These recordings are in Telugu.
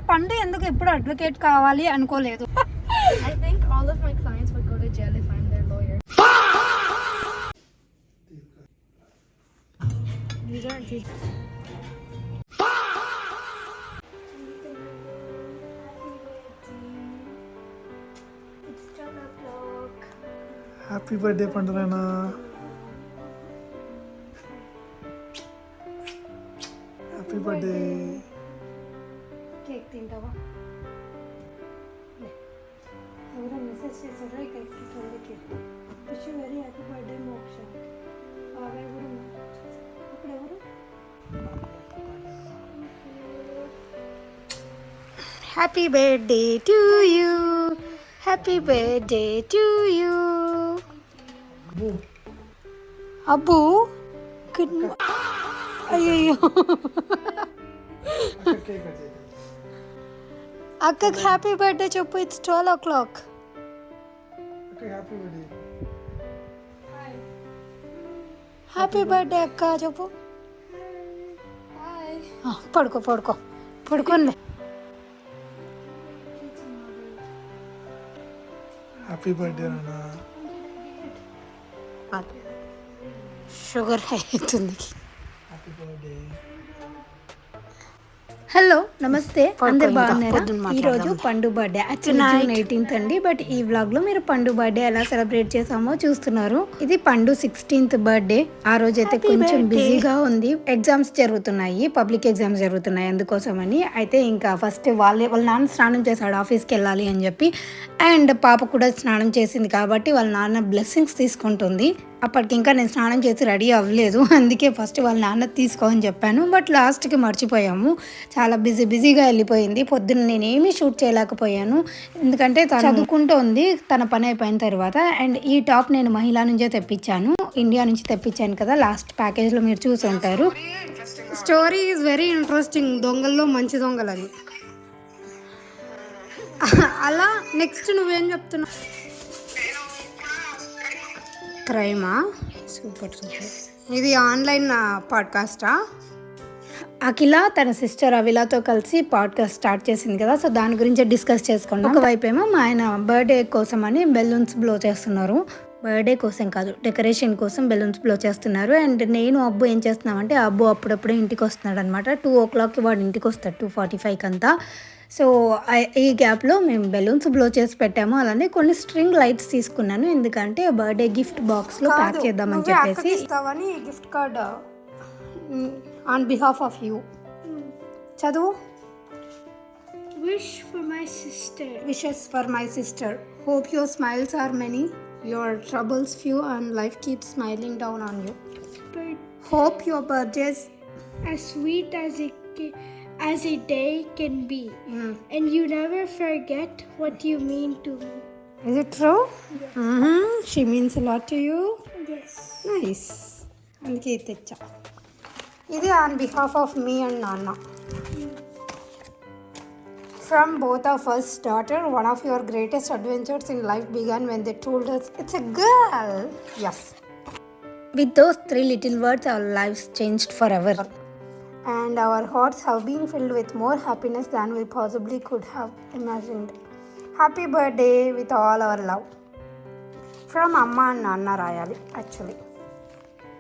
పండు ఎందుకు ఎప్పుడు అడ్వకేట్ కావాలి అనుకోలేదు. I think all of my clients would go to jail if I'm their lawyer. These aren't these. It's 12 o'clock. Happy birthday పండురానా. Happy birthday. కేక్ తింటావా? ఎవరో మెసేజ్ చేశారు ఇక్కడికి ట్వెల్వ్కి. విష్ వెరీ హ్యాపీ బర్త్డే మోక్ష. బాబాయ్ కూడా అక్కడ ఎవరు? Happy birthday to you, happy birthday to you. Abbu good. అయ్యో అక్కకి హ్యాపీ బర్త్డే చెప్పు. It's 12 o'clock. హ్యాపీ బర్త్డే అక్క చెప్పు. పడుకో పడుకో పడుకోండి. హ్యాపీ బర్త్డే నానా. షుగర్ హై అవుతుంది. Happy birthday. హలో నమస్తే, అందరు బాగున్నారా? ఈరోజు పండు బర్త్డే, యాక్చువల్లీ June 18th అండి. బట్ ఈ వ్లాగ్ లో మీరు పండు బర్త్డే ఎలా సెలబ్రేట్ చేసామో చూస్తున్నారు. ఇది పండు 16th బర్త్డే. ఆ రోజు అయితే కొంచెం బిజీగా ఉంది, ఎగ్జామ్స్ జరుగుతున్నాయి, పబ్లిక్ ఎగ్జామ్స్ జరుగుతున్నాయి, అందుకోసమని. అయితే ఇంకా ఫస్ట్ వాళ్ళ నాన్న స్నానం చేశాడు ఆఫీస్కి వెళ్ళాలి అని చెప్పి, అండ్ పాప కూడా స్నానం చేసింది కాబట్టి వాళ్ళ నాన్న బ్లెస్సింగ్స్ తీసుకుంటుంది. అప్పటికి ఇంకా నేను స్నానం చేసి రెడీ అవ్వలేదు, అందుకే ఫస్ట్ వాళ్ళ నాన్న తీసుకో అని చెప్పాను. బట్ లాస్ట్కి మర్చిపోయాము, చాలా బిజీగా వెళ్ళిపోయింది. పొద్దున్న నేనేమీ షూట్ చేయలేకపోయాను, ఎందుకంటే చదువుకుంటోంది తన పని అయిపోయిన తర్వాత. అండ్ ఈ టాప్ నేను మహిళా నుంచే తెప్పించాను, ఇండియా నుంచి తెప్పించాను కదా, లాస్ట్ ప్యాకేజ్లో మీరు చూసి ఉంటారు. Story is very interesting. దొంగల్లో మంచి దొంగలు అది. అలా నెక్స్ట్ నువ్వేం చెప్తున్నావు? క్రైమా? Super super. ఇది ఆన్లైన్ పాడ్కాస్టా? అఖిల తన సిస్టర్ అవిలాతో కలిసి పాడ్కాస్ట్ స్టార్ట్ చేసింది కదా, సో దాని గురించి డిస్కస్ చేసుకున్నాం. ఒకవైపు ఏమో మా ఆయన బర్త్డే కోసం అని బెలూన్స్ బ్లో చేస్తున్నారు. బర్త్డే కోసం కాదు, డెకరేషన్ కోసం బెలూన్స్ బ్లో చేస్తున్నారు. అండ్ నేను అబ్బు ఏం చేస్తున్నామంటే, అబ్బు అప్పుడప్పుడే ఇంటికి వస్తున్నాడు అనమాట. 2 o'clockకి వాడు ఇంటికి వస్తాడు, 2:45 అంతా. సో ఈ గ్యాప్లో మేము బెలూన్స్ బ్లో చేసి పెట్టాము. అలానే కొన్ని స్ట్రింగ్ లైట్స్ తీసుకున్నాను, ఎందుకంటే బర్త్డే గిఫ్ట్ బాక్స్లో ప్యాక్ చేద్దామని చెప్పేసి. Gift card on behalf of you. చదువు. Wishes for my sister. Hope your smiles are many, your troubles few, and life keeps smiling down on you. Hope your birthdays as sweet as a day can be, and you never forget what you mean to me. Is it true? Yeah. She means a lot to you. Yes. Nice. అందుకే తెచ్చా. ఇది on behalf of me and నాన్న. From both of us, daughter, one of your greatest adventures in life began when they told us it's a girl. Yes. With those 3 little words, our lives changed forever. And our hearts have been filled with more happiness than we possibly could have imagined. Happy birthday with all our love. From Amma and Nana Rayali, actually.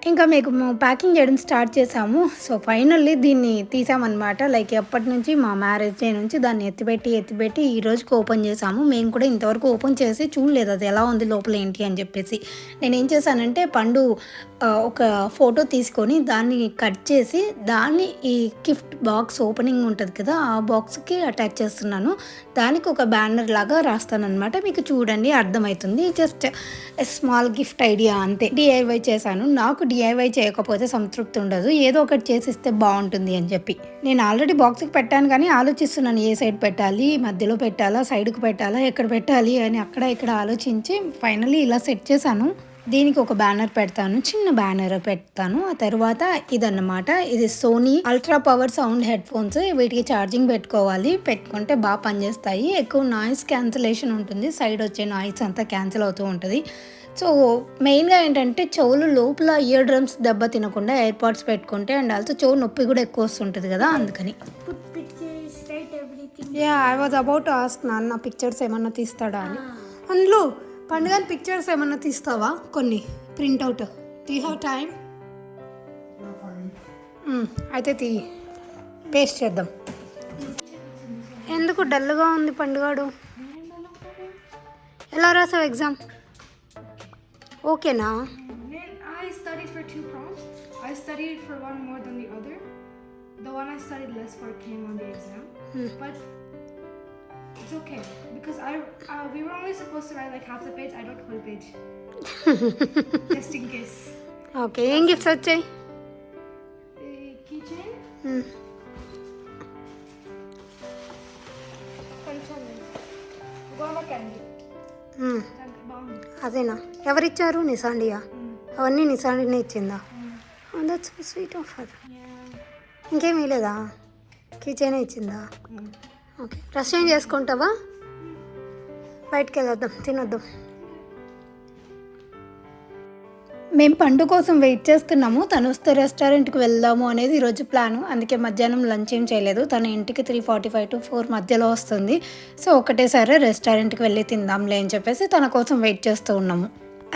ఇంకా మీకు ప్యాకింగ్ చేయడం స్టార్ట్ చేసాము. సో ఫైనల్లీ దీన్ని తీసామన్నమాట. లైక్ ఎప్పటి నుంచి మా మ్యారేజ్ డే నుంచి దాన్ని ఎత్తిపెట్టి ఈ రోజుకి ఓపెన్ చేసాము. మేము కూడా ఇంతవరకు ఓపెన్ చేసి చూడలేదు అది ఎలా ఉంది లోపల ఏంటి అని చెప్పేసి. నేనేం చేశానంటే, పండు ఒక ఫోటో తీసుకొని దాన్ని కట్ చేసి దాన్ని ఈ గిఫ్ట్ బాక్స్ ఓపెనింగ్ ఉంటుంది కదా, ఆ బాక్స్కి అటాచ్ చేస్తున్నాను. దానికి ఒక బ్యానర్ లాగా రాస్తానన్నమాట. మీకు చూడండి అర్థమవుతుంది. జస్ట్ స్మాల్ గిఫ్ట్ ఐడియా అంతే. డిఐవై చేశాను. నాకు డిఐవై చేయకపోతే సంతృప్తి ఉండదు, ఏదో ఒకటి చేసిస్తే బాగుంటుంది అని చెప్పి. నేను ఆల్రెడీ బాక్స్కి పెట్టాను, కానీ ఆలోచిస్తున్నాను ఏ సైడ్ పెట్టాలి, మధ్యలో పెట్టాలా, సైడ్కి పెట్టాలా, ఎక్కడ పెట్టాలి అని అక్కడ ఇక్కడ ఆలోచించి ఫైనల్లీ ఇలా సెట్ చేశాను. దీనికి ఒక బ్యానర్ పెడతాను, చిన్న బ్యానర్ పెడతాను. ఆ తర్వాత ఇదన్నమాట, ఇది Sony ultra power sound headphones. వీటికి ఛార్జింగ్ పెట్టుకోవాలి, పెట్టుకుంటే బాగా పనిచేస్తాయి. ఎక్కువ నాయిస్ క్యాన్సిలేషన్ ఉంటుంది, సైడ్ వచ్చే నాయిస్ అంతా క్యాన్సిల్ అవుతూ ఉంటుంది. సో మెయిన్గా ఏంటంటే చెవులు లోపల ఇయర్ డ్రమ్స్ దెబ్బ తినకుండా ఎయిర్పాడ్స్ పెట్టుకుంటే, అండ్ ఆల్సో చెవు నొప్పి కూడా ఎక్కువ వస్తుంటుంది కదా, అందుకని. Yeah I was about to ask నాన్న పిక్చర్స్ ఏమన్నా తీస్తాడా అని. అందులో పండుగ పిక్చర్స్ ఏమన్నా తీస్తావా కొన్ని printout? Do you have time? అయితే పేస్ట్ చేద్దాం. ఎందుకు డల్గా ఉంది పండుగాడు? ఎలా రాసావు ఎగ్జామ్? ఓకేనా? I studied for 2 prompts. I studied for one more than the other. The one I studied less for came on the exam. But it's okay because we were only supposed to write like half the page. I wrote whole page. Just in case. Okay, ఏం గిఫ్ట్స్ వచ్చాయి? Keychain. Guava candy. Bomb. అదేనా? ఎవరిచ్చారు? నిసాండియా? అవన్నీ నిసాండినే ఇచ్చిందా? That's so sweet of her. ఇంకేమీ లేదా? కీచైనా ఇచ్చిందా? ఓకే, డ్రెస్ చేంజ్ చేసుకుంటావా? బయటికి వెళ్ళొద్దాం, తినొద్దాం. మేము పండు కోసం వెయిట్ చేస్తున్నాము. తను వస్తే రెస్టారెంట్కి వెళ్దాము అనేది ఈరోజు ప్లాను. అందుకే మధ్యాహ్నం లంచ్ ఏం చేయలేదు. తన ఇంటికి 3:45 to 4 మధ్యలో వస్తుంది. సో ఒకటేసారి రెస్టారెంట్కి వెళ్ళి తిందాంలే అని చెప్పేసి తన కోసం వెయిట్ చేస్తూ ఉన్నాము.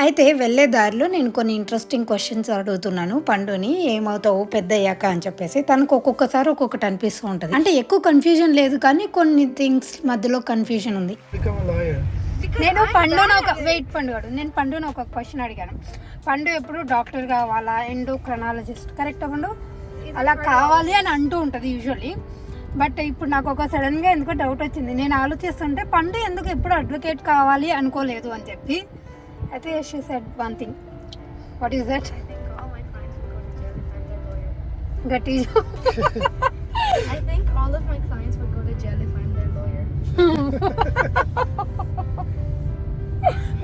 అయితే వెళ్ళే దారిలో నేను కొన్ని ఇంట్రెస్టింగ్ క్వశ్చన్స్ అడుగుతున్నాను పండుని, ఏమవుతావు పెద్ద అయ్యాక అని చెప్పేసి. తనకు ఒక్కొక్కసారి ఒక్కొక్కటి అనిపిస్తూ ఉంటుంది. అంటే ఎక్కువ కన్ఫ్యూజన్ లేదు, కానీ కొన్ని థింగ్స్ మధ్యలో కన్ఫ్యూజన్ ఉంది. నేను పండును ఒక క్వశ్చన్ అడిగాను. పండు ఎప్పుడు డాక్టర్ కావాలా, ఎండోక్రైనాలజిస్ట్, కరెక్టా పండు? అలా కావాలి అని అంటూ ఉంటుంది యూజువల్లీ. బట్ ఇప్పుడు నాకు ఒక సడన్గా ఎందుకో డౌట్ వచ్చింది. నేను ఆలోచిస్తుంటే పండు ఎందుకు ఎప్పుడు అడ్వకేట్ కావాలి అనుకోలేదు అని చెప్పి. అయితే she said one thing. What is that? I think all of my clients would go to jail if I'm their lawyer.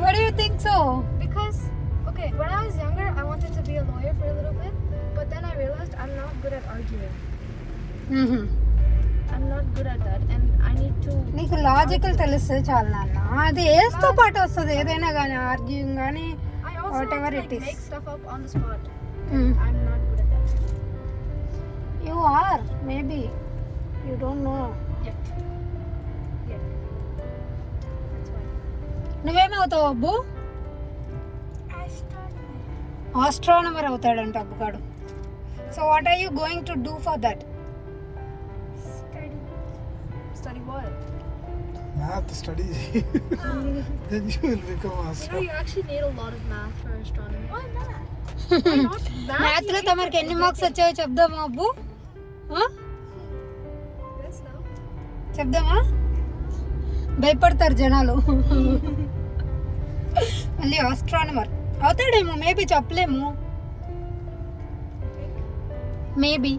What do you think so? Because, okay, when I was younger, I wanted to be a lawyer for a little bit, but then I realized I'm not good at arguing. I'm not good at that, and I need to. నీకు లాజికల్ తెలిస్తే చాలు నాన్న. అది ఏస్తో పాటు వస్తుంది ఏదైనా కానీ, ఆర్గ్యూయింగ్ కానీ, I also whatever like it is. make stuff up on the spot. I'm not good at that. You are, maybe. You don't know. Yet. That's why. నువ్వేమవుతావు అబ్బు? ఆస్ట్రానమర్ అవుతాడంట అబ్బుగాడు. So what are you going to do for that? Study what? Math study. Then you will become You astro. know, you actually need a lot of math for astronomy. Why math? Math లో తమరికి ఎన్ని మార్క్స్ వచ్చాయో చెప్దామా అబ్బు? Yes, no. చెప్దామా? భయపడతారు జనాలు. మళ్ళీ ఆస్ట్రానమర్ అవుతాడేమో, మేబీ చెప్పలేము. మేబీ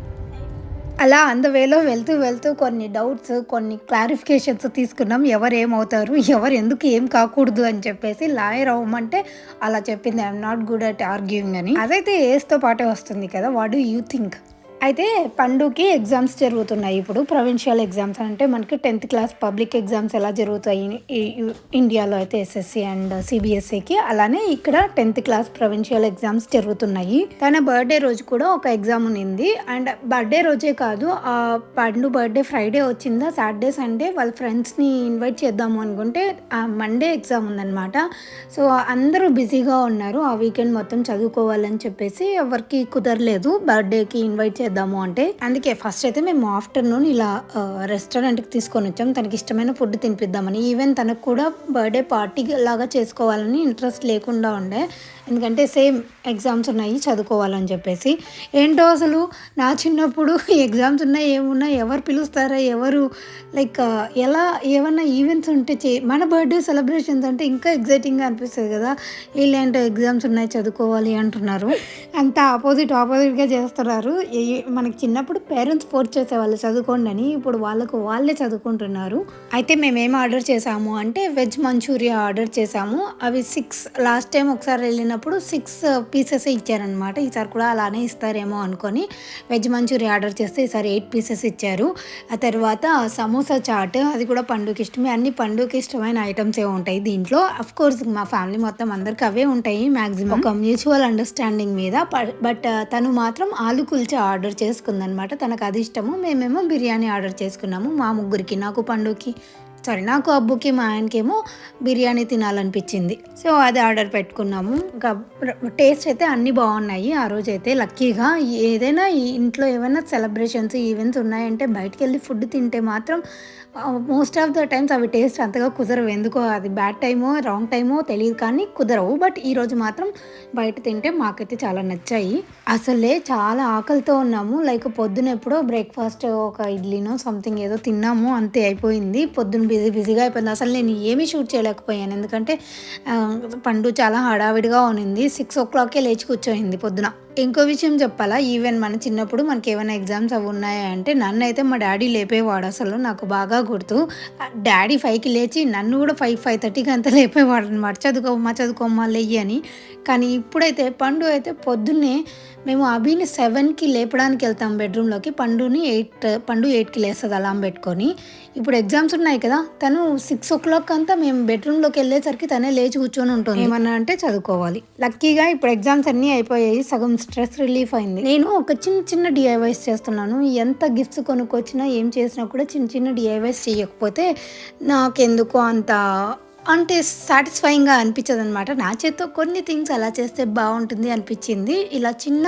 అలా అందువేలో వెళ్తూ కొన్ని డౌట్స్, కొన్ని క్లారిఫికేషన్స్ తీసుకున్నాం. ఎవరు ఏమవుతారు, ఎవరు ఎందుకు ఏం కాకూడదు అని చెప్పేసి. లాయర్ అవ్వమంటే అలా చెప్పింది, I'm not good at arguing అని. అదైతే ఏజ్తో పాటే వస్తుంది కదా. What do you think? అయితే పండుకి ఎగ్జామ్స్ జరుగుతున్నాయి ఇప్పుడు, ప్రొవిన్షియల్ ఎగ్జామ్స్. అంటే మనకి 10th క్లాస్ పబ్లిక్ ఎగ్జామ్స్ ఎలా జరుగుతాయి ఇండియాలో అయితే ఎస్ఎస్సి అండ్ సిబిఎస్ఈకి, అలానే ఇక్కడ 10th క్లాస్ ప్రొవిన్షియల్ ఎగ్జామ్స్ జరుగుతున్నాయి. తన బర్త్డే రోజు కూడా ఒక ఎగ్జామ్ ఉన్నింది. అండ్ బర్త్డే రోజే కాదు, ఆ పండు బర్త్డే ఫ్రైడే వచ్చిందా, సాటర్డే సండే వాళ్ళ ఫ్రెండ్స్ని ఇన్వైట్ చేద్దాము అనుకుంటే ఆ మండే ఎగ్జామ్ ఉందన్నమాట. సో అందరూ బిజీగా ఉన్నారు ఆ వీకెండ్ మొత్తం చదువుకోవాలని చెప్పేసి. ఎవరికి కుదరలేదు బర్త్డేకి ఇన్వైట్ చేద్దాము అంటే. అందుకే ఫస్ట్ అయితే మేము ఆఫ్టర్నూన్ ఇలా రెస్టారెంట్కి తీసుకొని వచ్చాం, తనకి ఇష్టమైన ఫుడ్ తినిపిద్దామని. ఈవెన్ తనకు కూడా బర్త్డే పార్టీ లాగా చేసుకోవాలని ఇంట్రెస్ట్ లేకుండా ఉండే, ఎందుకంటే సేమ్ ఎగ్జామ్స్ ఉన్నాయి చదువుకోవాలని చెప్పేసి. ఏంటో అసలు నా చిన్నప్పుడు ఎగ్జామ్స్ ఉన్నాయి ఏమున్నా ఎవరు పిలుస్తారా, ఎవరు లైక్ ఎలా ఏమన్నా ఈవెంట్స్ ఉంటే మన బర్త్డే సెలబ్రేషన్స్ అంటే ఇంకా ఎగ్జైటింగ్గా అనిపిస్తుంది కదా. వీళ్ళేంటో ఎగ్జామ్స్ ఉన్నాయి చదువుకోవాలి అంటున్నారు, అంతా ఆపోజిట్గా చేస్తున్నారు. మనకి చిన్నప్పుడు పేరెంట్స్ ఫోర్స్ చేసేవాళ్ళు చదువుకోండి అని, ఇప్పుడు వాళ్ళే చదువుకుంటున్నారు. అయితే మేమేం ఆర్డర్ చేసాము అంటే వెజ్ మంచూరియా ఆర్డర్ చేసాము. అవి 6 లాస్ట్ టైం ఒకసారి వెళ్ళినప్పుడు 6 పీసెస్ ఇచ్చారనమాట. ఈసారి కూడా అలానే ఇస్తారేమో అనుకొని వెజ్ మంచూరియా ఆర్డర్ చేస్తే ఈసారి 8 పీసెస్ ఇచ్చారు. ఆ తర్వాత సమోసా చాట్, అది కూడా పండుగకి ఇష్టమే. అన్ని పండుగకి ఇష్టమైన ఐటమ్స్ ఏ ఉంటాయి దీంట్లో. అఫ్ కోర్స్ మా ఫ్యామిలీ మొత్తం అందరికి అవే ఉంటాయి మ్యాక్సిమం, ఒక మ్యూచువల్ అండర్స్టాండింగ్ మీద. బట్ తను మాత్రం ఆలు కుల్చా ఆర్డర్ ఆర్డర్ చేసుకుందనమాట. తనకు అది ఇష్టము, మేమేమో బిర్యానీ ఆర్డర్ చేసుకున్నాము మా ముగ్గురికి. నాకు అబ్బుకి మా ఆయనకేమో బిర్యానీ తినాలనిపించింది. సో అది ఆర్డర్ పెట్టుకున్నాము. ఇంకా టేస్ట్ అయితే అన్నీ బాగున్నాయి. ఆ రోజు అయితే లక్కీగా ఏదైనా ఇంట్లో ఏమైనా సెలబ్రేషన్స్ ఈవెంట్స్ ఉన్నాయంటే బయటికి వెళ్ళి ఫుడ్ తింటే మాత్రం మోస్ట్ ఆఫ్ ద టైమ్స్ అవి టేస్ట్ అంతగా కుదరవు. ఎందుకో అది బ్యాడ్ టైమో రాంగ్ టైమో తెలియదు కానీ కుదరవు. బట్ ఈరోజు మాత్రం బయట తింటే మాకైతే చాలా నచ్చాయి. అసలే చాలా ఆకలితో ఉన్నాము. లైక్ పొద్దున ఎప్పుడో బ్రేక్ఫాస్ట్ ఒక ఇడ్లీనో సంథింగ్ ఏదో తిన్నాము, అంతే అయిపోయింది. పొద్దున బిజీగా అయిపోయింది. అసలు నేను ఏమీ షూట్ చేయలేకపోయాను ఎందుకంటే పండు చాలా హడావిడిగా ఉన్నింది. 6 o'clock లేచి కూర్చోయింది పొద్దున. ఇంకో విషయం చెప్పాలా, ఈవెన్ మన చిన్నప్పుడు మనకి ఏమైనా ఎగ్జామ్స్ అవి ఉన్నాయా అంటే నన్ను అయితే మా డాడీ లేపేవాడు. అసలు నాకు బాగా గుర్తు. డాడీ 5కి లేచి నన్ను కూడా 5:30కి అంతా లేపేవాడు అనమాట. చదువుకోమ్మా లెయ్యి అని. కానీ ఇప్పుడైతే పండు అయితే పొద్దున్నే మేము అభిని 7కి లేపడానికి వెళ్తాం బెడ్రూమ్లోకి. పండు 8కి లేస్తుంది అలారం పెట్టుకొని. ఇప్పుడు ఎగ్జామ్స్ ఉన్నాయి కదా, తను 6 o'clock అంతా మేము బెడ్రూమ్లోకి వెళ్ళేసరికి తనే లేచి కూర్చొని ఉంటుంది. ఏమన్నా అంటే చదువుకోవాలి. లక్కీగా ఇప్పుడు ఎగ్జామ్స్ అన్నీ అయిపోయాయి, సగం స్ట్రెస్ రిలీఫ్ అయింది. నేను ఒక చిన్న డిఐవైస్ చేస్తున్నాను. ఎంత గిఫ్ట్స్ కొనుక్కొచ్చినా ఏం చేసినా కూడా చిన్న డిఐవైస్ చేయకపోతే నాకెందుకో అంటే సాటిస్ఫైయింగ్గా అనిపించదు అనమాట. నా చేత్తో కొన్ని థింగ్స్ అలా చేస్తే బాగుంటుంది అనిపించింది. ఇలా చిన్న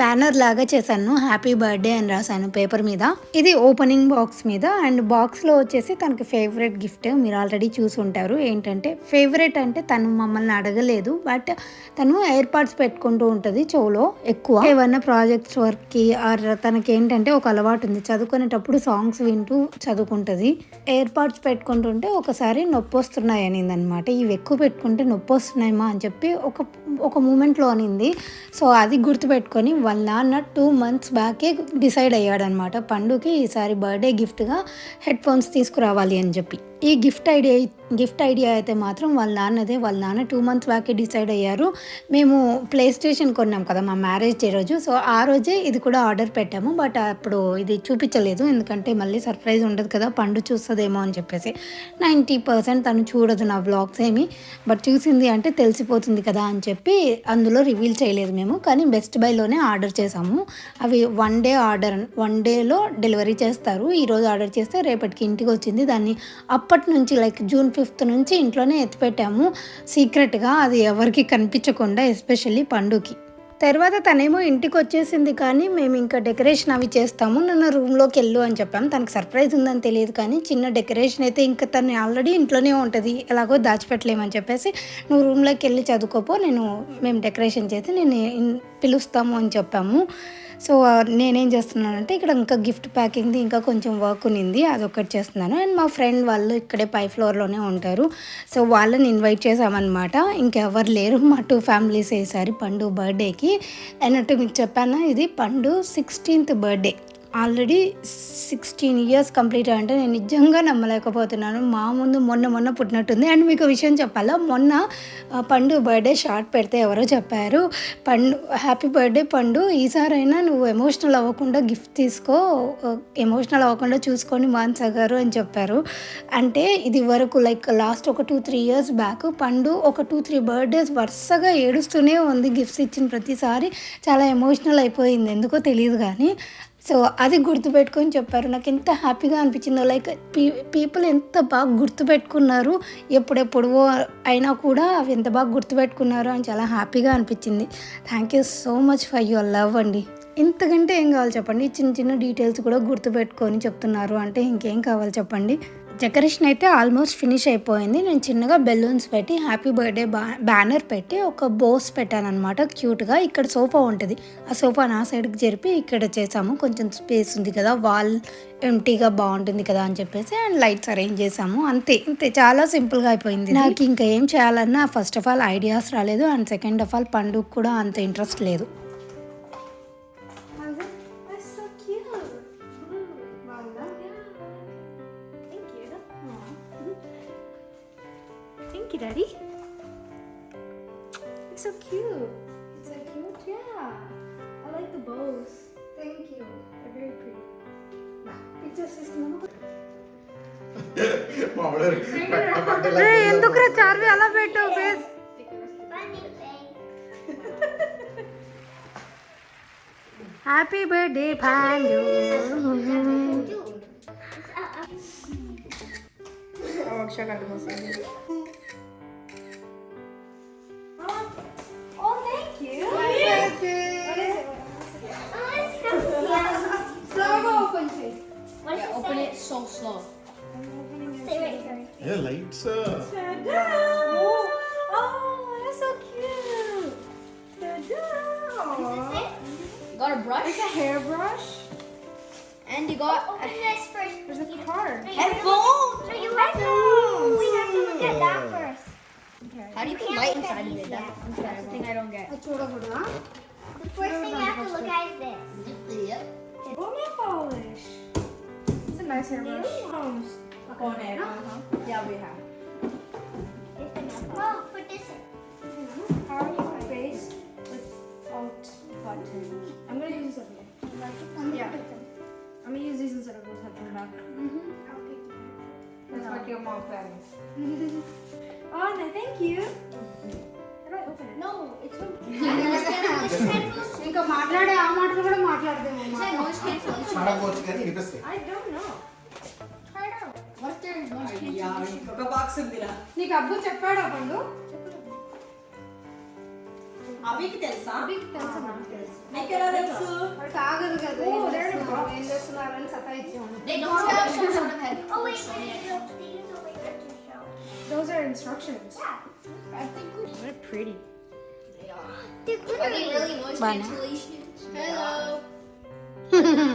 బ్యానర్ లాగా చేశాను, హ్యాపీ బర్త్డే అని రాశాను పేపర్ మీద. ఇది ఓపెనింగ్ బాక్స్ మీద. అండ్ బాక్స్లో వచ్చేసి తనకి ఫేవరెట్ గిఫ్ట్ మీరు ఆల్రెడీ చూసి ఉంటారు. ఏంటంటే ఫేవరెట్ అంటే తను మమ్మల్ని అడగలేదు, బట్ తను ఎయిర్పాడ్స్ పెట్టుకుంటూ ఉంటుంది చెవులో ఎక్కువ. ఏమన్నా ప్రాజెక్ట్స్ వర్క్కి ఆర్ తనకి ఏంటంటే ఒక అలవాటు ఉంది, చదువుకునేటప్పుడు సాంగ్స్ వింటూ చదువుకుంటుంది. ఎయిర్పాడ్స్ పెట్టుకుంటుంటే ఒకసారి నొప్పి వస్తున్నాయి అనిందనమాట. ఇవి ఎక్కువ పెట్టుకుంటే నొప్పి వస్తున్నాయమ్మా అని చెప్పి ఒక మూమెంట్లో అనింది. సో అది గుర్తుపెట్టుకొని వాళ్ళ నాన్న 2 months బ్యాకే డిసైడ్ అయ్యాడనమాట, పండుకి ఈసారి బర్త్డే గిఫ్ట్గా హెడ్ ఫోన్స్ తీసుకురావాలి అని చెప్పి. ఈ గిఫ్ట్ ఐడియా అయితే మాత్రం వాళ్ళ నాన్న 2 months బ్యాకే డిసైడ్ అయ్యారు. మేము ప్లే స్టేషన్ కొన్నాం కదా మా మ్యారేజ్ డే రోజు. సో ఆ రోజే ఇది కూడా ఆర్డర్ పెట్టాము. బట్ అప్పుడు ఇది చూపించలేదు, ఎందుకంటే మళ్ళీ సర్ప్రైజ్ ఉండదు కదా, పండు చూస్తుందేమో అని చెప్పేసి. 90% తను చూడదు నా వ్లాగ్స్ ఏమి, బట్ చూసింది అంటే తెలిసిపోతుంది కదా అని చెప్పి అందులో రివీల్ చేయలేదు మేము. కానీ బెస్ట్ బైలోనే ఆర్డర్ చేసాము. అవి 1 డేలో డెలివరీ చేస్తారు. ఈరోజు ఆర్డర్ చేస్తే రేపటికి ఇంటికి వచ్చింది. దాన్ని అప్పటి నుంచి లైక్ June 5th నుంచి ఇంట్లోనే ఎత్తిపెట్టాము సీక్రెట్గా, అది ఎవరికి కనిపించకుండా, ఎస్పెషల్లీ పండుకి. తర్వాత తనేమో ఇంటికి వచ్చేసింది, కానీ మేము ఇంకా డెకరేషన్ అవి చేస్తాము, నన్ను రూమ్లోకి వెళ్ళు అని చెప్పాము. తనకు సర్ప్రైజ్ ఉందని తెలియదు కానీ చిన్న డెకరేషన్ అయితే ఇంకా తను ఆల్రెడీ ఇంట్లోనే ఉంటుంది, ఎలాగో దాచిపెట్టలేమని చెప్పేసి నువ్వు రూమ్లోకి వెళ్ళి చదువుకోపో, మేము డెకరేషన్ చేసి నేను పిలుస్తాము అని చెప్పాము. సో నేనేం చేస్తున్నానంటే ఇక్కడ ఇంకా గిఫ్ట్ ప్యాకింగ్ది ఇంకా కొంచెం వర్క్ ఉన్నింది, అదొకటి చేస్తున్నాను. అండ్ మా ఫ్రెండ్ వాళ్ళు ఇక్కడే పై ఫ్లోర్లోనే ఉంటారు. సో వాళ్ళని ఇన్వైట్ చేసామన్నమాట. ఇంకెవరు లేరు, మా 2 families ఈసారి పండు బర్త్డేకి. అన్నట్టు మీకు చెప్పాను, ఇది పండు 16th birthday. Already 16 years complete అంటే నేను నిజంగా నమ్మలేకపోతున్నాను. మా ముందు మొన్న పుట్టినట్టుంది. అండ్ మీకు విషయం చెప్పాలా, మొన్న పండు బర్త్డే షార్ట్ పెడితే ఎవరో చెప్పారు, హ్యాపీ బర్త్డే పండు, ఈసారైనా నువ్వు ఎమోషనల్ అవ్వకుండా గిఫ్ట్ తీసుకో, ఎమోషనల్ అవ్వకుండా చూసుకొని మాన్సా గారు అని చెప్పారు. అంటే ఇది వరకు లైక్ లాస్ట్ ఒక 2-3 years బ్యాక్ పండు ఒక 2-3 birthdays వరుసగా ఏడుస్తూనే ఉంది. గిఫ్ట్స్ ఇచ్చిన ప్రతిసారి చాలా ఎమోషనల్ అయిపోయింది, ఎందుకో తెలియదు కానీ. సో అది గుర్తుపెట్టుకొని చెప్పారు. నాకు ఎంత హ్యాపీగా అనిపించిందో, లైక్ పీపుల్ ఎంత బాగా గుర్తుపెట్టుకున్నారు, ఎప్పుడెప్పుడో అయినా కూడా అవి ఎంత బాగా గుర్తుపెట్టుకున్నారు అని చాలా హ్యాపీగా అనిపించింది. Thank you so much for your love అండి. ఇంతకంటే ఏం కావాలి చెప్పండి, చిన్న డీటెయిల్స్ కూడా గుర్తుపెట్టుకొని చెప్తున్నారు అంటే ఇంకేం కావాలి చెప్పండి. డెకరేషన్ అయితే ఆల్మోస్ట్ ఫినిష్ అయిపోయింది. నేను చిన్నగా బెలూన్స్ పెట్టి హ్యాపీ బర్త్డే బ్యానర్ పెట్టి ఒక బోస్ పెట్టాను అనమాట క్యూట్గా. ఇక్కడ సోఫా ఉంటుంది, ఆ సోఫా నా సైడ్కి జరిపి ఇక్కడ చేసాము. కొంచెం స్పేస్ ఉంది కదా, వాల్ ఎంటీగా బాగుంటుంది కదా అని చెప్పేసి అండ్ లైట్స్ అరేంజ్ చేసాము. అంతే చాలా సింపుల్గా అయిపోయింది. నాకు ఇంకా ఏం చేయాలన్నా ఫస్ట్ ఆఫ్ ఆల్ ఐడియాస్ రాలేదు, అండ్ సెకండ్ ఆఫ్ ఆల్ పండుగ కూడా అంత ఇంట్రెస్ట్ లేదు. Thank you, Daddy. It's so cute. It's so cute, yeah. I like the bows. Thank you. They're very pretty. Pictures తీసుకున్నాను. రే ఎందుకురా చార్వి అలా పెట్టావు face? Happy birthday Bhanu. Oh, thank you. Open it so slow. A lights Oh, that's so cute. Got a brush It's a hairbrush. and you got Open this first. There's a card. headphones. So you have to. We have to look at that first. How do you put light inside of it? That's the thing I don't get. చూడకూడదా? The first thing you have to look at is this. Yep. Oh, nail polish. It's a nice hairbrush. Yeah, we have. Oh, put this in. Powerful face without button. I'm gonna use this up here. Yeah. I'm gonna use these instead of those headphones back. That's what your mom plans. Oh, no, thank you. How do I open it? No, it's from. ఇంకా మాట్లాడే ఆ మాటలు కూడా మాట్లాడదేమో. Noise cancellation. మాడకపోవచ్చు కానీ వినిపిస్తాయి. I don't know. Try it out. What's their noise cancellation? ఒక బాక్స్ ఉందిరా నీకు అబ్బు చెప్పాడా పండు? అవికి తెలుసా Big tells about this. నీకు ఎలా తెలుసు వాడికి ఆగదు కదా. Oh, they're in a box. ఏం చేస్తున్నారని సతాయిచ్చాము. They don't have some sort of headphones. Oh wait, these are later to show. Those are instructions. Yeah. I think they're pretty. They are. They're good. Are they really noise Bye now. cancellation? Hello.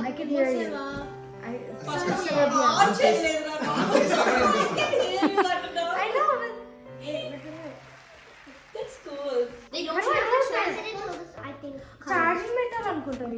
I can hear you. I on చేయలేదురా I know, but that's cool They don't Why do I have have I think. charging metal అనుకుంటాను.